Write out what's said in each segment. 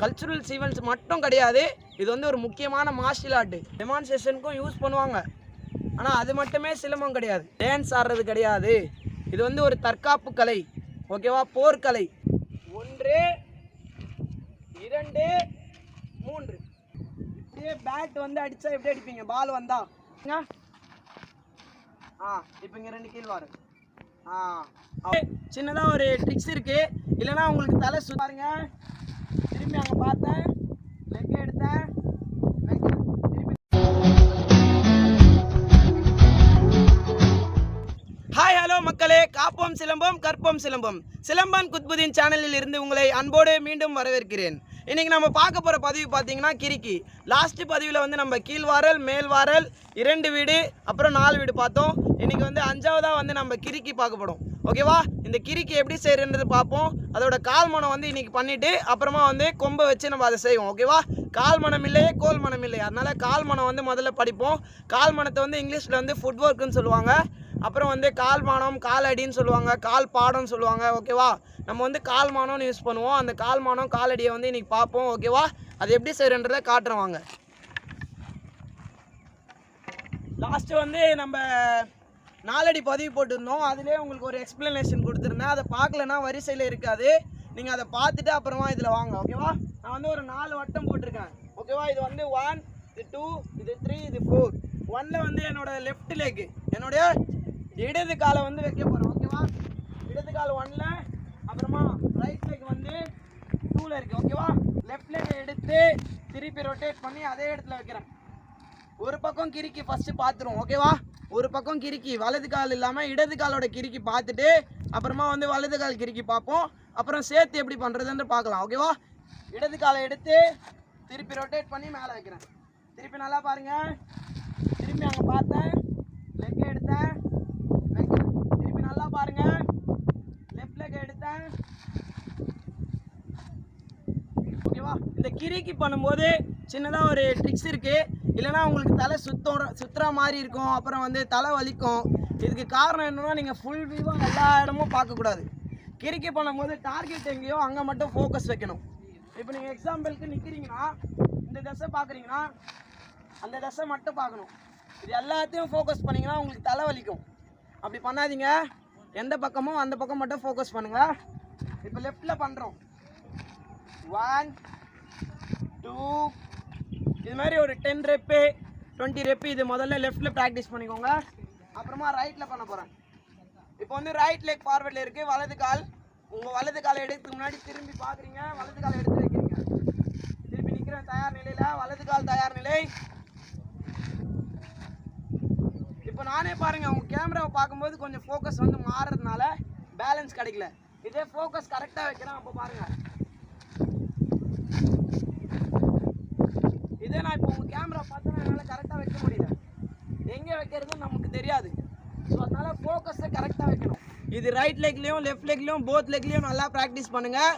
Culturals events மட்டும் கிடையாது, இது வந்து ஒரு முக்கியமான மார்ஷியல் ஆர்ட். டெமான்ஸ்ட்ரேஷனுக்கும் யூஸ் பண்ணுவாங்க. ஆனால் அது மட்டுமே சிலம்பம் கிடையாது, டான்ஸ் ஆடுறது கிடையாது. இது வந்து ஒரு தற்காப்பு கலை, ஓகேவா, போர்க்கலை. 1 2 3 இப்படியே பேட் வந்து அடித்தா எப்படி அடிப்பீங்க? பால் வந்தா இப்போ இங்கே 2 கீழ் வாரு. சின்னதாக ஒரு ட்ரிக்ஸ் இருக்குது. இல்லைனா உங்களுக்கு தலை பாருங்க. திரும்பி அங்கே பார்த்தேன், லெக் எடுத்தேன், ஹாய் ஹலோ மக்களே, காப்போம் சிலம்பம் கற்போம் சிலம்பம், சிலம்பன் குத்புதீன் சேனலில் இருந்து உங்களை அன்போடு மீண்டும் வரவேற்கிறேன். இன்றைக்கி நம்ம பார்க்க போகிற பதிவு பார்த்தீங்கன்னா கிரிக்கி. லாஸ்ட்டு பதிவில் வந்து நம்ம கீழ்வாரல், மேல்வாரல், 2 வீடு, அப்புறம் 4 வீடு பார்த்தோம். இன்றைக்கி வந்து 5வதாக வந்து நம்ம கிரிக்கி பார்க்க போகிறோம், ஓகேவா. இந்த கிரிக்கி எப்படி செய்கிறன்றது பார்ப்போம். அதோட கால் மனம் வந்து இன்றைக்கி பண்ணிவிட்டு அப்புறமா வந்து கொம்பை வச்சு நம்ம அதை செய்வோம், ஓகேவா. கால் மனம் இல்லையே கோல் மனம் இல்லை, அதனால் கால் மனம் வந்து முதல்ல படிப்போம். கால் மனத்தை வந்து இங்கிலீஷில் வந்து ஃபுட் ஒர்க்குன்னு சொல்லுவாங்க. அப்புறம் வந்து கால் மானம், கால் அடின்னு சொல்லுவாங்க, கால் பாடம்னு சொல்லுவாங்க, ஓகேவா. நம்ம வந்து கால் மானம்னு யூஸ் பண்ணுவோம். அந்த கால் மானம் கால் அடியை வந்து இன்றைக்கி பார்ப்போம், ஓகேவா. அது எப்படி செய்கிறன்றதை காட்டுறோம் வாங்க. லாஸ்ட்டு வந்து நம்ம 4 அடி பதிவு போட்டிருந்தோம். அதிலே உங்களுக்கு ஒரு எக்ஸ்ப்ளனேஷன் கொடுத்துருந்தேன். அதை பார்க்கலன்னா வரிசையில் இருக்காது, நீங்கள் அதை பார்த்துட்டு அப்புறமா இதில் வாங்க, ஓகேவா. நான் வந்து ஒரு 4 வட்டம் போட்டிருக்கேன், ஓகேவா. இது வந்து 1, இது 2, இது 3, இது 4. 1ல் வந்து என்னோட லெஃப்ட் லெக், என்னுடைய இடது காலை வந்து வைக்க போகிறேன், ஓகேவா. இடது கால் 1ல், அப்புறமா ரைட் லெக் வந்து 2ல் இருக்குது, ஓகேவா. லெஃப்ட் லெக் எடுத்து திருப்பி ரொட்டேட் பண்ணி அதே இடத்துல வைக்கிறேன். ஒரு பக்கம் கிரிக்கி ஃபஸ்ட்டு பார்த்துருவோம், ஓகேவா. ஒரு பக்கம் கிரிக்கி, வலது கால் இல்லாமல் இடது காலோட கிரிக்கி பார்த்துட்டு அப்புறமா வந்து வலது கால் கிரிக்கி பார்ப்போம். அப்புறம் சேர்த்து எப்படி பண்ணுறதுன்னு பார்க்கலாம், ஓகேவா. இடது காலை எடுத்து திருப்பி ரொட்டேட் பண்ணி மேலே வைக்கிறேன். திருப்பி நல்லா பாருங்கள். திருப்பி அங்கே பார்த்தேன், லெக் எடுத்தேன், திருப்பி நல்லா பாருங்கள், லெஃப்ட் லெக் எடுத்தேன், ஓகேவா. இந்த கிரிக்கி பண்ணும்போது சின்னதாக ஒரு ட்ரிக்ஸ் இருக்குது. இல்லைனா உங்களுக்கு தலை சுற்றுற மாதிரி இருக்கும், அப்புறம் வந்து தலை வலிக்கும். இதுக்கு காரணம் என்னென்னா, நீங்கள் ஃபுல் வியூவாக எல்லா இடமும் பார்க்கக்கூடாது. கிரிக்கி பண்ணும்போது டார்கெட் எங்கேயோ அங்கே மட்டும் ஃபோக்கஸ் வைக்கணும். இப்போ நீங்கள் எக்ஸாம்பிளுக்கு நிற்கிறீங்கன்னா, இந்த தசை பார்க்குறீங்கன்னா அந்த தசை மட்டும் பார்க்கணும். இது எல்லாத்தையும் ஃபோக்கஸ் பண்ணிங்கன்னா உங்களுக்கு தலை வலிக்கும். அப்படி பண்ணாதீங்க, எந்த பக்கமோ அந்த பக்கம் மட்டும் ஃபோக்கஸ் பண்ணுங்கள். இப்போ லெஃப்டில் பண்ணுறோம், 1 2 இது மாதிரி ஒரு 10 ரெப்பு 20 ரெப்பு இது முதல்ல லெஃப்ட்டில் ப்ராக்டிஸ் பண்ணிக்கோங்க. அப்புறமா ரைட்டில் பண்ண போகிறேன். இப்போ வந்து ரைட் லெக் ஃபார்வர்டில் இருக்குது, வலது கால். உங்கள் வலது காலை எடுக்கிறதுக்கு முன்னாடி திரும்பி பார்க்குறீங்க, வலது காலை எடுத்து வைக்கிறீங்க. திருப்பி நிற்கிறேன் தயார் நிலையில், வலது கால் தயார் நிலை. இப்போ நானே பாருங்கள், உங்கள் கேமராவை பார்க்கும்போது கொஞ்சம் ஃபோக்கஸ் வந்து மாறுறதுனால பேலன்ஸ் கிடைக்கல. இதே ஃபோக்கஸ் கரெக்டாக வைக்கிறேன், அப்போ பாருங்கள். இதே நான் இப்போ உங்கள் கேமரா பார்த்தோன்னா என்னால் கரெக்டாக வைக்க முடியல, எங்கே வைக்கிறதுன்னு நமக்கு தெரியாது. ஸோ அதனால் ஃபோக்கஸை கரெக்டாக வைக்கணும். இது ரைட் லெக்லேயும் லெஃப்ட் லெக்லேயும் போத் லெக்லேயும் நல்லா ப்ராக்டிஸ் பண்ணுங்கள்.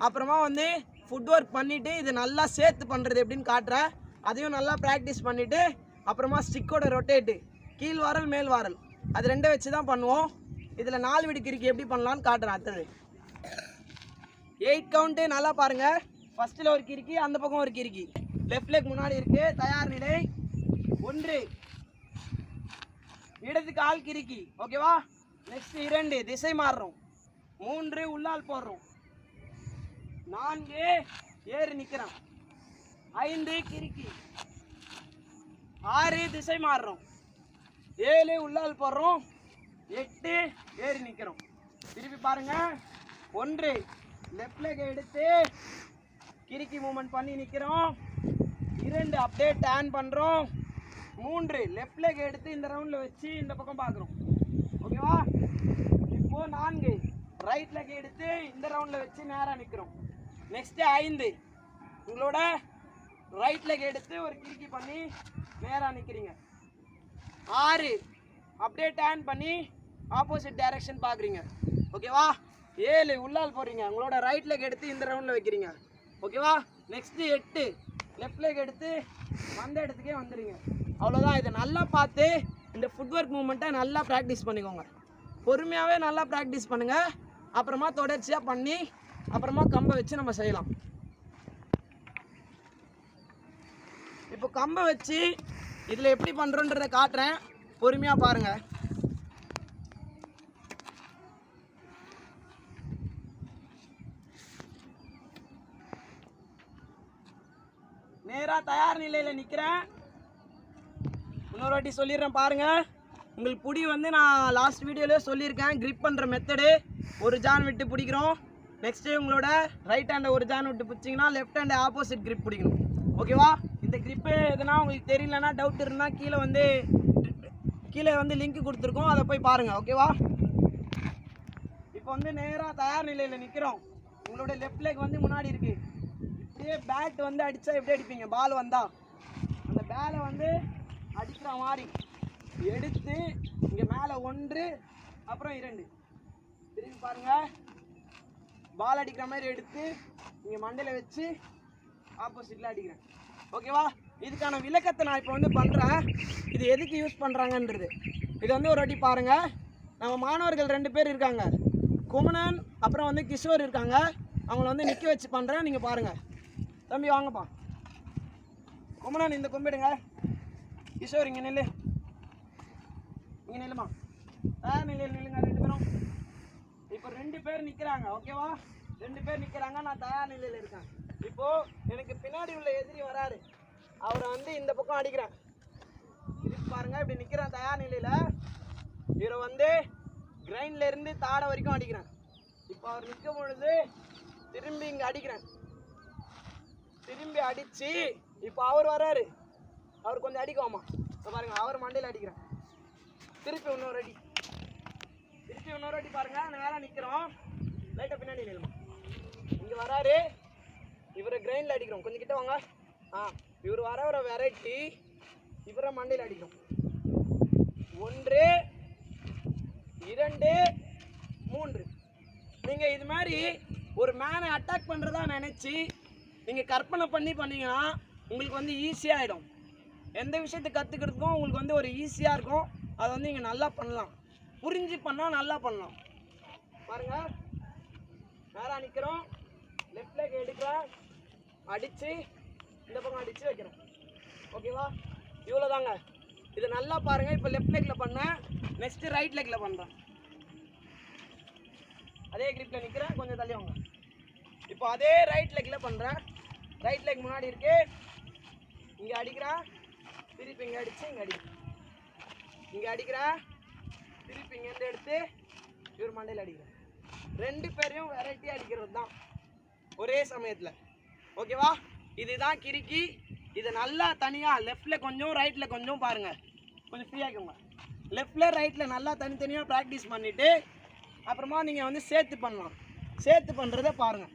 அப்புறமா வந்து ஃபுட் ஒர்க் பண்ணிவிட்டு இது நல்லா சேர்த்து பண்ணுறது எப்படின்னு காட்டுறேன். அதையும் நல்லா ப்ராக்டிஸ் பண்ணிவிட்டு அப்புறமா ஸ்டிக்கோட ரொட்டேட்டு, கீழ் வாரல் மேல் வாரல், அது 2 வச்சு தான் பண்ணுவோம். இதில் 4 வீடு கிரிக்கி எப்படி பண்ணலான்னு காட்டுறேன். அடுத்தது 8 கவுண்ட்டு நல்லா பாருங்கள். ஃபஸ்ட்டில் ஒரு கிரிக்கி, அந்த பக்கம் ஒரு கிரிக்கி. லெஃப்ட் லெக் முன்னாடி இருக்குது, தயார் நிலை. 1 இடது கால் கிரிக்கி, ஓகேவா. நெக்ஸ்ட் 2 திசை மாறுறோம், 3 உள்ளால் போடுறோம், 4 ஏறி நிற்கிறோம், 5 கிரிக்கி, 6 திசை மாறுறோம், 7 உள்ளால் போடுறோம், 8 ஏறி நிற்கிறோம். திருப்பி பாருங்க, 1 லெஃப்ட் லெக் எடுத்து கிரிக்கி மூமெண்ட் பண்ணி நிற்கிறோம், 2 அப்படியே டேர்ன் பண்ணுறோம், 3 லெஃப்ட் லெக் எடுத்து இந்த ரவுண்டில் வச்சு இந்த பக்கம் பார்க்குறோம், ஓகேவா. இப்போது 4 ரைட் லெக் எடுத்து இந்த ரவுண்டில் வச்சு நேராக நிற்கிறோம். நெக்ஸ்ட்டு 5 உங்களோட ரைட் லெக் எடுத்து ஒரு கிரிக்கி பண்ணி நேராக நிற்கிறீங்க. 6 அப்படியே டேர்ன் பண்ணி ஆப்போசிட் டைரக்ஷன் பார்க்குறீங்க, ஓகேவா. 7 உள்ளால் போகிறீங்க, உங்களோட ரைட் லெக் எடுத்து இந்த ரவுண்டில் வைக்கிறீங்க, ஓகேவா. நெக்ஸ்ட்டு 8 லெஃப்ட் லெக் எடுத்து வந்த இடத்துக்கே வந்துடுங்க. அவ்வளோதான். இதை நல்லா பார்த்து இந்த ஃபுட் ஒர்க் மூமெண்ட்டை நல்லா ப்ராக்டிஸ் பண்ணிக்கோங்க. பொறுமையாகவே நல்லா ப்ராக்டிஸ் பண்ணுங்கள். அப்புறமா தொடர்ச்சியாக பண்ணி அப்புறமா கம்பை வச்சு நம்ம செய்யலாம். இப்போ கம்பை வச்சு இதில் எப்படி பண்ணுறோன்றதை காட்டுறேன், பொறுமையாக பாருங்கள். நேராக தயார் நிலையில் நிற்கிறேன். இன்னொரு வாட்டி சொல்லிடுறேன் பாருங்கள். உங்களுக்கு பிடி வந்து நான் லாஸ்ட் வீடியோலேயே சொல்லியிருக்கேன். கிரிப் பண்ணுற மெத்தடு, ஒரு ஜான் விட்டு பிடிக்கிறோம். நெக்ஸ்ட்டு உங்களோட ரைட் ஹேண்டை ஒரு ஜான் விட்டு பிடிச்சிங்கன்னா லெஃப்ட் ஹேண்டை ஆப்போசிட் கிரிப் பிடிக்கணும். ஓகேவா? இந்த கிரிப்பு எதுனா உங்களுக்கு தெரியலன்னா, டவுட் இருந்தால் கீழே வந்து லிங்க் கொடுத்துருக்கோம், அதை போய் பாருங்கள். ஓகேவா? இப்போ வந்து நேராக தயார் நிலையில் நிற்கிறோம். உங்களோட லெஃப்ட் லெக் வந்து முன்னாடி இருக்குது. இப்படியே பேட் வந்து அடித்தா எப்படி அடிப்பீங்க? பால் வந்தால் அந்த பேலை வந்து அடிக்கிற மாதிரி எடுத்து இங்கே மேலே 1 அப்புறம் 2 திரும்பி பாருங்கள். பால் அடிக்கிற மாதிரி எடுத்து இங்கே மண்டையில் வச்சு ஆப்போசிட்டில் அடிக்கிறேன். ஓகேவா? இதுக்கான விளக்கத்தை நான் இப்போ வந்து பண்ணுறேன். இது எதுக்கு யூஸ் பண்ணுறாங்கன்றது இது வந்து ஒரு வாட்டி பாருங்கள். நம்ம மாணவர்கள் 2 பேர் இருக்காங்க, குமணன் அப்புறம் வந்து கிஷோர் இருக்காங்க. அவங்கள வந்து நிற்க வச்சு பண்ணுறேன், நீங்கள் பாருங்கள். தம்பி வாங்கப்பா. குமணன் இந்த கொம்பிடுங்க. கிஷோர் இங்கே நில்லு, இங்கே நில்லுமா. தயார் நிலையில் நில்லுங்க 2 பேரும். இப்போ 2 பேர் நிற்கிறாங்க. ஓகேவா? 2 பேர் நிற்கிறாங்க, நான் தயார் நிலையில் இருக்கேன். இப்போது எனக்கு பின்னாடி உள்ள எதிரி வராரு, அவரை வந்து இந்த பக்கம் அடிக்கிறேன். இதுக்கு பாருங்கள், இப்படி நிற்கிறேன் தயார் நிலையில். இவரை வந்து கிரைண்ட்லேருந்து தாடை வரைக்கும் அடிக்கிறேன். இப்போ அவர் நிற்கும் பொழுது திரும்பி இங்கே அடிக்கிறேன். திரும்பி அடித்து இப்போ அவர் வராரு, அவர் கொஞ்சம் அடிக்குவாமா. இப்போ பாருங்கள், அவர் மண்டையில் அடிக்கிறேன். திருப்பி இன்னொரு அடி பாருங்கள். நேராக நிற்கிறோம், லைட்டாக பின்னாடி நில்லுமா. இங்கே வராரு, இவரை கிரைண்டில் அடிக்கிறோம். கொஞ்சம் கிட்ட வாங்க. இவர் வர வெரைட்டி இவரை மண்டையில் அடிக்கிறோம். 1 2 3. நீங்கள் இது மாதிரி ஒரு மேனை அட்டாக் பண்ணுறதா நினச்சி நீங்கள் கற்பனை பண்ணீங்கன்னா உங்களுக்கு வந்து ஈஸியாகிடும். எந்த விஷயத்தை கற்றுக்கிறதுக்கும் உங்களுக்கு வந்து ஒரு ஈஸியாக இருக்கும். அதை வந்து நீங்கள் நல்லா பண்ணலாம், புரிஞ்சு பண்ணால் நல்லா பண்ணலாம். பாருங்கள், நேராக நிற்கிறோம், லெஃப்ட் லெக் எடுக்கிறேன், அடித்து இந்த பக்கம் அடித்து வைக்கிறேன். ஓகேவா? இவ்வளோ தாங்க. இதை நல்லா பாருங்கள். இப்போ லெஃப்ட் லெக்கில் பண்ணேன், நெக்ஸ்ட்டு ரைட் லெக்கில் பண்ணுறேன். அதே கிரிப்பில் நிற்கிறேன், கொஞ்சம் தள்ளி வாங்க. இப்போ அதே ரைட் லெக்கில் பண்ணுறேன். ரைட் லெக் முன்னாடி இருக்கு, இங்கே அடிக்கிறேன், திருப்பி இங்கே அடித்து இங்கே அடிக்கிறேன். இங்கே அடிக்கிறேன், திருப்பி இங்கேருந்து எடுத்து இவர் மண்டையில் அடிக்கிறேன். 2 பேரையும் வெரைட்டியாக அடிக்கிறது தான் ஒரே சமயத்தில். ஓகேவா? இதுதான் கிறுக்கி. இதை நல்லா தனியாக லெஃப்டில் கொஞ்சம் ரைட்டில் கொஞ்சம் பாருங்கள், கொஞ்சம் ஃப்ரீயாகிக்கோங்க. லெஃப்டில் ரைட்டில் நல்லா தனித்தனியாக ப்ராக்டிஸ் பண்ணிவிட்டு அப்புறமா நீங்கள் வந்து சேர்த்து பண்ணலாம். சேர்த்து பண்ணுறதை பாருங்கள்.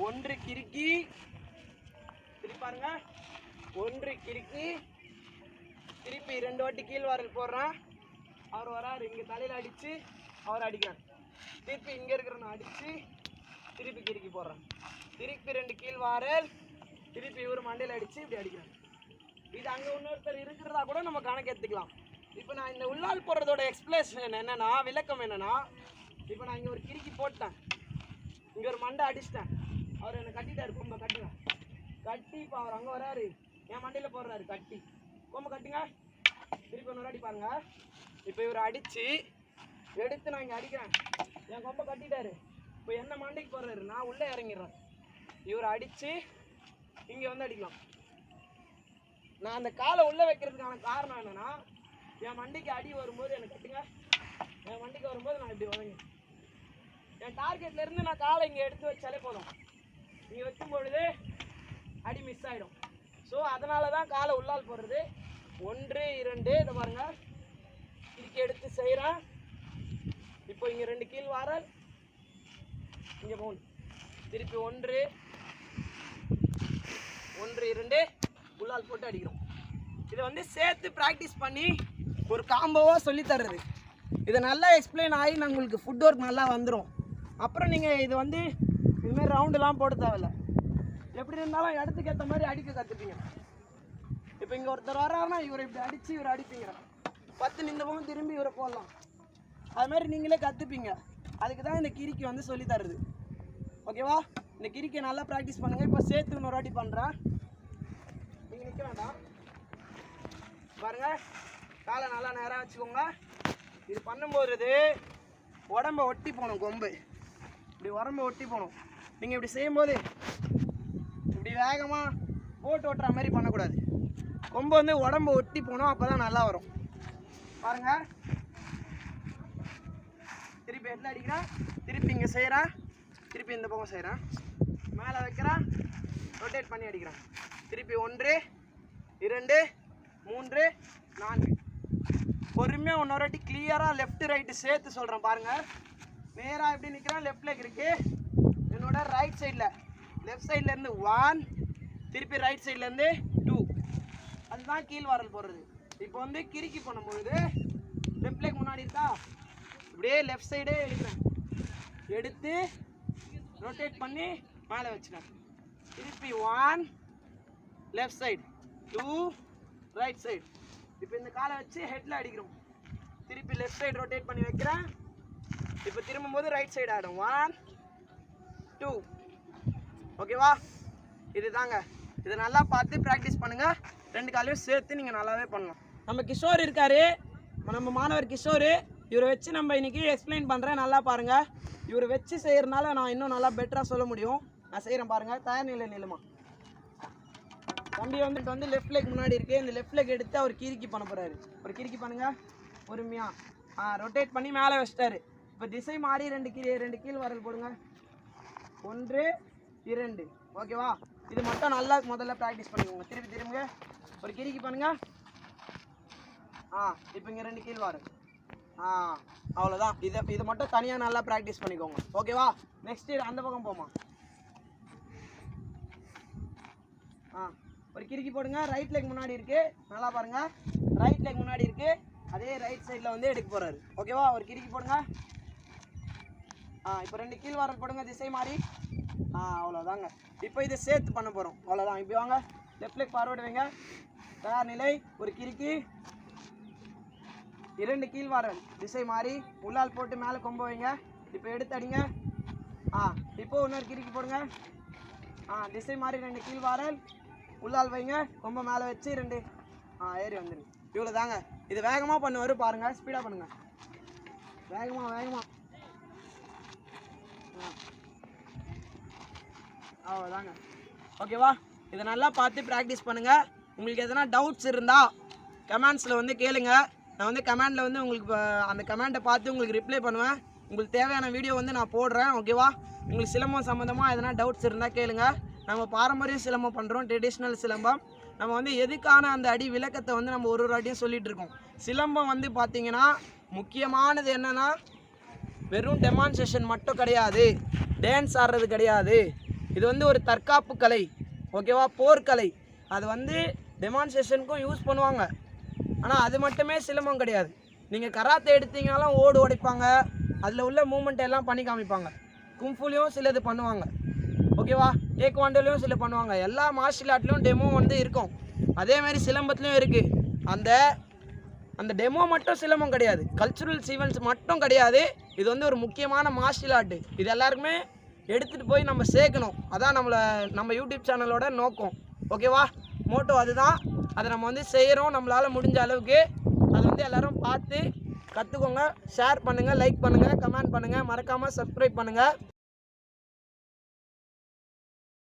1 கிறுக்கி, திருப்பி பாருங்கள், 1 கிறுக்கி, திருப்பி 2 வாட்டி கீழ் வாரல் போடுறேன். அவர் வராரு, இங்கே தலையில் அடித்து அவர் அடிக்கிறேன். திருப்பி இங்கே இருக்கிறவனை அடித்து திருப்பி கிறுக்கி போடுறேன். திருப்பி 2 கீழ் வாரல், திருப்பி இவர் மண்டையில் அடித்து இப்படி அடிக்கிறேன். இது அங்கே இன்னொருத்தர் இருக்கிறதா கூட நம்ம கணக்கு எடுத்துக்கலாம். இப்போ நான் இந்த உள்ளால் போடுறதோட எக்ஸ்பிளேஷன் என்னென்னா, விளக்கம் என்னென்னா, இப்போ நான் இங்கே ஒரு கிறுக்கி போட்டேன், இங்கே ஒரு மண்டை அடிச்சிட்டேன், அவர் என்னை கட்டிட்டார். கொம்பை கட்டுங்க, கட்டி இப்போ அவர் அங்கே வராரு, என் மண்டையில் போடுறாரு, கட்டி கொம்பை கட்டுங்க. திருப்பி இன்னொரு அடி பாருங்க. இப்போ இவர் அடித்து எடுத்து நான் இங்கே அடிக்கிறேன், என் கொம்பை கட்டிட்டாரு. இப்போ என்ன மண்டைக்கு போடுறாரு, நான் உள்ளே இறங்கிடுறேன். இவர் அடித்து இங்கே வந்து அடிக்கலாம். நான் அந்த காலை உள்ளே வைக்கிறதுக்கான காரணம் என்னென்னா, என் மண்டைக்கு அடி வரும்போது எனக்கு கட்டுங்க, என் மண்டைக்கு வரும்போது நான் இப்படி வதங்க, என் டார்கெட்லேருந்து நான் காலை இங்கே எடுத்து வச்சாலே போதும். இங்கே வைக்கும் பொழுது அடி மிஸ் ஆகிடும். ஸோ அதனால தான் காலை உள்ளால் போடுறது. 1 2 இதை பாருங்கள், கிறுக்கி எடுத்து செய்கிறேன். இப்போ இங்கே 2 கீழ் வாரல், இங்கே 3, திருப்பி 1 2 உள்ளால் போட்டு அடிக்கிறோம். இதை வந்து சேர்த்து ப்ராக்டிஸ் பண்ணி ஒரு காம்போவாக சொல்லித்தர்றது. இதை நல்லா எக்ஸ்பிளைன் ஆகி நான் உங்களுக்கு ஃபுட் ஒர்க் நல்லா வந்துடும். அப்புறம் நீங்கள் இது வந்து இதுமாதிரி ரவுண்டுலாம் போட தேவையில்ல, எப்படி இருந்தாலும் இடத்துக்கு ஏற்ற மாதிரி அடிக்க கற்றுப்பீங்க. இப்போ இங்கே ஒருத்தர் வர்றாருன்னா இவரை இப்படி அடித்து இவரை அடிப்பீங்க, 10 இந்த பக்கம் திரும்பி இவரை போடலாம். அதுமாதிரி நீங்களே கற்றுப்பீங்க. அதுக்கு தான் இந்த கிறுக்கி வந்து சொல்லித்தருது. ஓகேவா? இந்த கிறுக்கியை நல்லா ப்ராக்டிஸ் பண்ணுங்கள். இப்போ சேர்த்து இன்னொரு வாட்டி பண்ணுறேன். நிற்க வேண்டாம். பாருங்க, காலை நல்லா நேராக வச்சுக்கோங்க. இது பண்ணும்போது உடம்ப ஒட்டி போகணும். கொம்பு இப்படி உடம்ப ஒட்டி போகணும். நீங்கள் இப்படி செய்யும்போது இப்படி வேகமாக போட்டு ஓட்டுற மாதிரி பண்ணக்கூடாது. கொம்பு வந்து உடம்ப ஒட்டி போகணும். அப்போ தான் நல்லா வரும். பாருங்க, திருப்பி ஹெட்டில் அடிக்கிறேன், திருப்பி இங்கே செய்கிறேன், திருப்பி இந்த பக்கம் செய்கிறேன், மேலே வைக்கிறேன், ரொட்டேட் பண்ணி அடிக்கிறேன். திருப்பி 1 2 3 4. பொறுமையாக இன்னொரு வாட்டி கிளியராக லெஃப்ட் ரைட்டு சேர்த்து சொல்கிறேன். பாருங்கள், நேராக எப்படி நிற்கிறேன், லெஃப்ட் லெக் இருக்குது. என்னோட ரைட் சைடில், லெஃப்ட் சைட்லேருந்து 1, திருப்பி ரைட் சைட்லேருந்து 2. அதுதான் கீழ் வாரல் போடுறது. இப்போ வந்து கிறுக்கி பண்ணும்பொழுது லெஃப்ட் லெக் முன்னாடி இருக்கா, இப்படியே லெஃப்ட் சைடே எடுக்கிறேன், எடுத்து ரொட்டேட் பண்ணி மேலே வச்சுக்கிறேன். திருப்பி 1 லெஃப்ட் சைடு, 2 ரைட் சைடு. இப்போ இந்த காலை வச்சு ஹெட்டில் அடிக்கிறோம். திருப்பி லெஃப்ட் சைடு ரொட்டேட் பண்ணி வைக்கிறேன். இப்போ திரும்பும்போது ரைட் சைடு ஆகிடும். 1 2. ஓகேவா? இது தாங்க. இதை நல்லா பார்த்து ப்ராக்டிஸ் பண்ணுங்கள். 2 காலையும் சேர்த்து நீங்கள் நல்லாவே பண்ணலாம். நம்ம கிஷோர் இருக்காரு, நம்ம மாணவர் கிஷோர். இவரை வச்சு நம்ம இன்னைக்கு எக்ஸ்பிளைன் பண்ணுறேன். நல்லா பாருங்கள். இவரை வச்சு செய்கிறனால நான் இன்னும் நல்லா பெட்டராக சொல்ல முடியும். நான் செய்கிறேன் பாருங்கள். தயார் நிலை நிலமா தம்பி வந்து லெஃப்ட் லெக் முன்னாடி இருக்கு. இந்த லெஃப்ட் லெக் எடுத்து அவர் கிறுக்கி பண்ண போகிறாரு. ஒரு கிறுக்கி பண்ணுங்க பொறுமையாக. ரொட்டேட் பண்ணி மேலே வச்சிட்டாரு. இப்போ திசை மாறி 2 கீழ் வரல் போடுங்க. 1 2. ஓகேவா? இது மட்டும் நல்லா முதல்ல ப்ராக்டிஸ் பண்ணிக்கோங்க. திருப்பி திரும்புங்க, ஒரு கிறுக்கி பண்ணுங்க. இப்போ இங்கே 2 கீழ் வரல். அவ்வளோதான். இது மட்டும் தனியாக நல்லா ப்ராக்டிஸ் பண்ணிக்கோங்க. ஓகேவா? நெக்ஸ்ட் அந்த பக்கம் போமா. ஒரு கிறுக்கி போடுங்க. ரைட் லெக் முன்னாடி இருக்கு. நல்லா பாருங்க, ரைட் லெக் முன்னாடி இருக்கு. அதே ரைட் சைடில் வந்து எடுக்க போறாரு. ஓகேவா? ஒரு கிறுக்கி போடுங்க. இப்போ 2 கீழ் வரல் போடுங்க, திசை மாறி. அவ்வளோதாங்க. இப்போ இதை சேர்த்து பண்ண போகிறோம். அவ்வளோதான். இப்படி வாங்க, லெஃப்ட் லெக் ஃபார்வர்டு வைங்க. தயார் நிலை. ஒரு கிறுக்கி, 2 கீழ் வரல், திசை மாறி உள்ளால் போட்டு மேலே கொம்பு வைங்க. இப்போ எடுத்து அடிங்க. இப்போ இன்னொரு கிறுக்கி போடுங்க. திசை மாறி 2 கீழ் வரல், உள்ளால் வைங்க, கொம்பை மேலே வச்சு 2 ஏறி வந்துடுங்க. இவ்வளோ தாங்க. இது வேகமாக பண்ணுவார் பாருங்கள். ஸ்பீடாக பண்ணுங்க, வேகமாக. அவ்வளோதாங்க. ஓகேவா? இதை நல்லா பார்த்து ப்ராக்டிஸ் பண்ணுங்கள். உங்களுக்கு எதனா டவுட்ஸ் இருந்தால் கமெண்ட்ஸில் வந்து கேளுங்க. நான் வந்து கமெண்டில் வந்து உங்களுக்கு அந்த கமெண்ட்டை பார்த்து உங்களுக்கு ரிப்ளை பண்ணுவேன். உங்களுக்கு தேவையான வீடியோ வந்து நான் போடுறேன். ஓகேவா? உங்களுக்கு சிலம்பம் சம்மந்தமாக எதனா டவுட்ஸ் இருந்தால் கேளுங்க. நம்ம பாரம்பரிய சிலம்பம் பண்ணுறோம், ட்ரெடிஷ்னல் சிலம்பம். நம்ம வந்து எதுக்கான அந்த அடி விளக்கத்தை வந்து நம்ம ஒரு வாட்டியும் சொல்லிகிட்டு இருக்கோம். சிலம்பம் வந்து பார்த்திங்கன்னா முக்கியமானது என்னென்னா, வெறும் டெமான்ஸ்ட்ரேஷன் மட்டும் கிடையாது, டான்ஸ் ஆடுறது கிடையாது. இது வந்து ஒரு தற்காப்பு கலை. ஓகேவா? போர்க்கலை. அது வந்து டெமான்ஸ்ட்ரேஷனுக்கும் யூஸ் பண்ணுவாங்க. ஆனால் அது மட்டுமே சிலம்பம் கிடையாது. நீங்கள் கராத்தே எடுத்தீங்கனாலும் ஓடு உடைப்பாங்க, அதில் உள்ள மூமெண்ட் எல்லாம் பண்ணி காமிப்பாங்க. கும்ஃபுலையும் சிலது பண்ணுவாங்க. ஓகேவா? டேக்வாண்டோலையும் சில பண்ணுவாங்க. எல்லா மார்ஷியல் ஆர்ட்லேயும் டெமோ வந்து இருக்கும். அதேமாதிரி சிலம்பத்துலேயும் இருக்குது. அந்த டெமோ மட்டும் சிலம்பம் கிடையாது, கல்ச்சுரல் ஈவெண்ட்ஸ் மட்டும் கிடையாது. இது வந்து ஒரு முக்கியமான மார்ஷியல் ஆர்ட்டு. இது எல்லாருக்குமே எடுத்துகிட்டு போய் நம்ம சேர்க்கணும். அதான் நம்ம யூடியூப் சேனலோட நோக்கம். ஓகேவா? மோட்டோ அதுதான். அதை நம்ம வந்து செய்கிறோம் நம்மளால் முடிஞ்ச அளவுக்கு. அது வந்து எல்லோரும் பார்த்து கற்றுக்கோங்க. ஷேர் பண்ணுங்கள், லைக் பண்ணுங்கள், கமெண்ட் பண்ணுங்கள், மறக்காமல் சப்ஸ்கிரைப் பண்ணுங்கள்.